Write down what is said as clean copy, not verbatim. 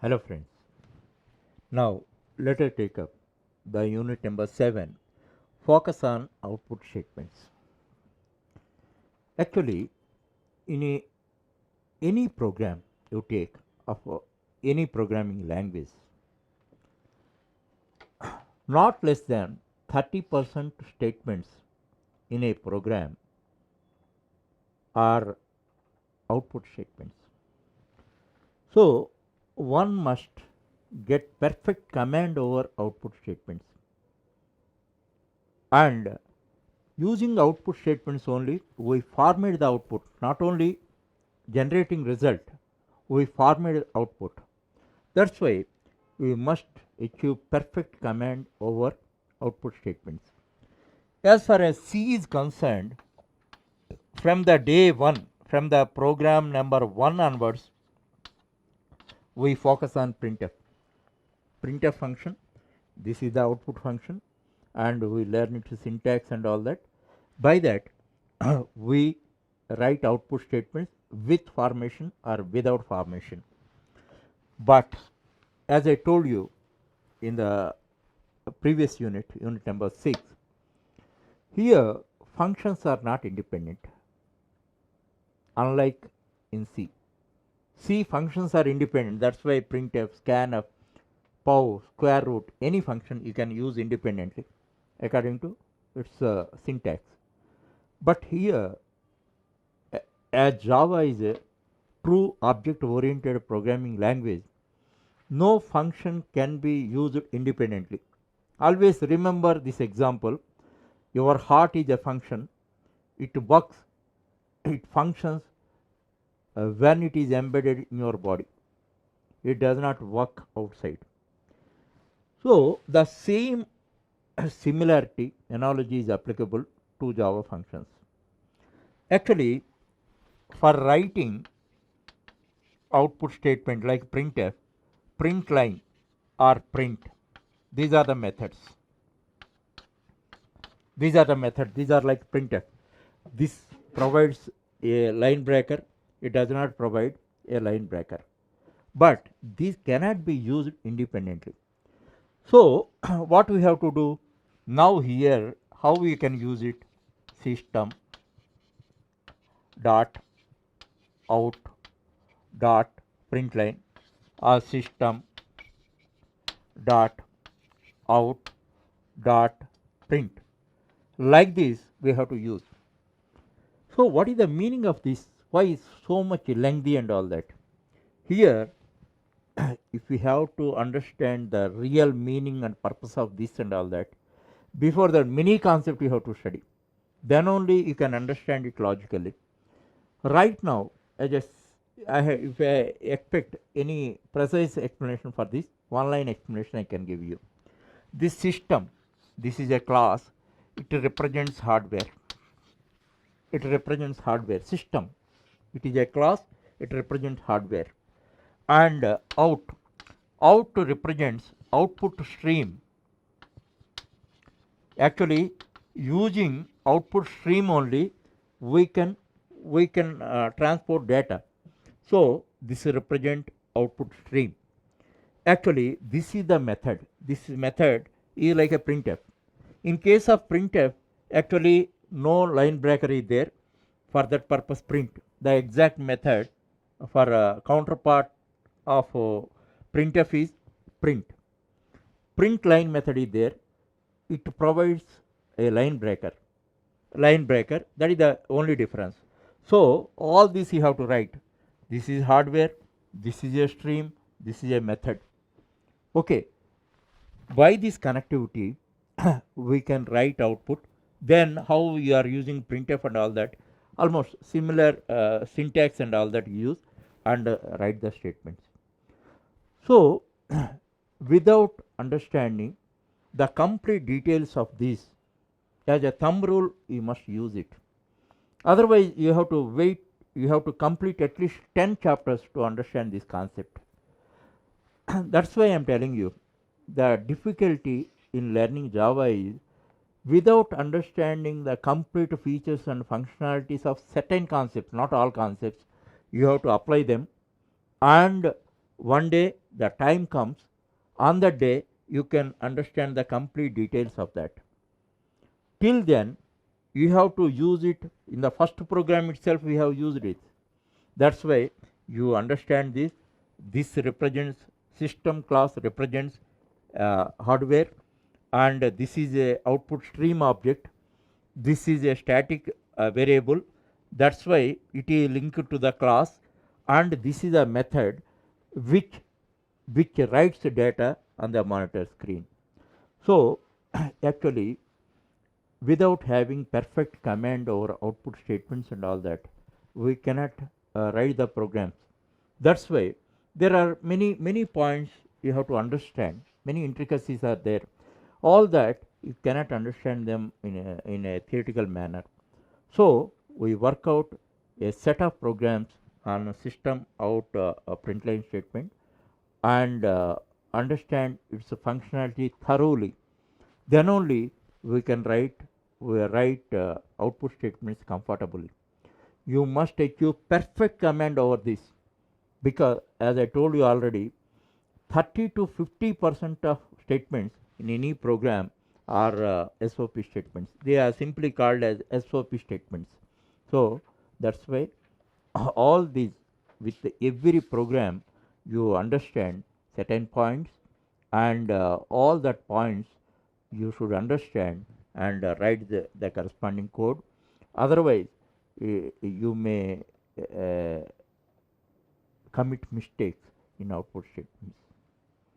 Hello friends. Now let us take up the unit number 7, focus on output statements. Actually, in any program you take of any programming language, not less than 30% statements in a program are output statements. So one must get perfect command over output statements, and using output statements only we format the output, not only generating result, we format output. That's why we must achieve perfect command over output statements. As far as C is concerned, from the day 1, from the program number 1 onwards, we focus on printf function. This is the output function, and we learn its syntax and all that. By that we write output statements with formation or without formation. But as I told you in the previous unit, unit number 6, here functions are not independent, unlike in C. C functions are independent. That's why printf, scanf, pow, square root, any function you can use independently according to its syntax. But here, as Java is a true object oriented programming language, no function can be used independently. Always remember this example. Your heart is a function, it works, it functions when it is embedded in your body, it does not work outside. So the same similarity analogy is applicable to Java functions. Actually, for writing output statement like printf, print line or print, these are the methods. These are like printf. This provides a line breaker, it does not provide a line breaker, but these cannot be used independently. So what we have to do now here, how we can use it? System dot out dot println or system dot out dot print, like this we have to use. So what is the meaning of this? Why is so much lengthy and all that? Here if we have to understand the real meaning and purpose of this and all that, before the mini concept you have to study, then only you can understand it logically. Right now, if I expect any precise explanation for this, one line explanation I can give you. This system, this is a class, it represents hardware. It represents hardware. System, it is a class, it represents hardware. And out represents output stream. Actually, using output stream only we can transport data. So this represent output stream. Actually, this is the method. This method is like a printf. In case of printf, actually no line breaker is there. For that purpose, print, the exact method for counterpart of printf is print. Print line method is there, it provides a line breaker. That is the only difference. So all this you have to write. This is hardware, this is a stream, this is a method. Okay, by this connectivity we can write output. Then how you are using printf and all that, almost similar syntax and all that you use, and write the statements. So without understanding the complete details of this, as a thumb rule you must use it. Otherwise you have to wait, you have to complete at least 10 chapters to understand this concept. That's why I am telling you, the difficulty in learning Java is, without understanding the complete features and functionalities of certain concepts, not all concepts, you have to apply them, and One day the time comes, on that day you can understand the complete details of that. Till then, you have to use it in the first program itself. We have used it. That's why you understand this. This represents system class represents hardware, and this is a output stream object. This is a static variable. That's why it is linked to the class, and this is a method which writes the data on the monitor screen. So actually, without having perfect command over output statements and all that, we cannot write the programs. That's why there are many points you have to understand. Many intricacies are there. All that you cannot understand them in a theoretical manner. So we work out a set of programs on a system out a print line statement, and understand its functionality thoroughly. Then only we can write output statements comfortably. You must achieve perfect command over this, because as I told you already, 30 to 50% of statements in any program are SOP statements. They are simply called as SOP statements. So that's why all these, with every program you understand certain points, and all that points you should understand and write the corresponding code. Otherwise you may commit mistakes in output statements.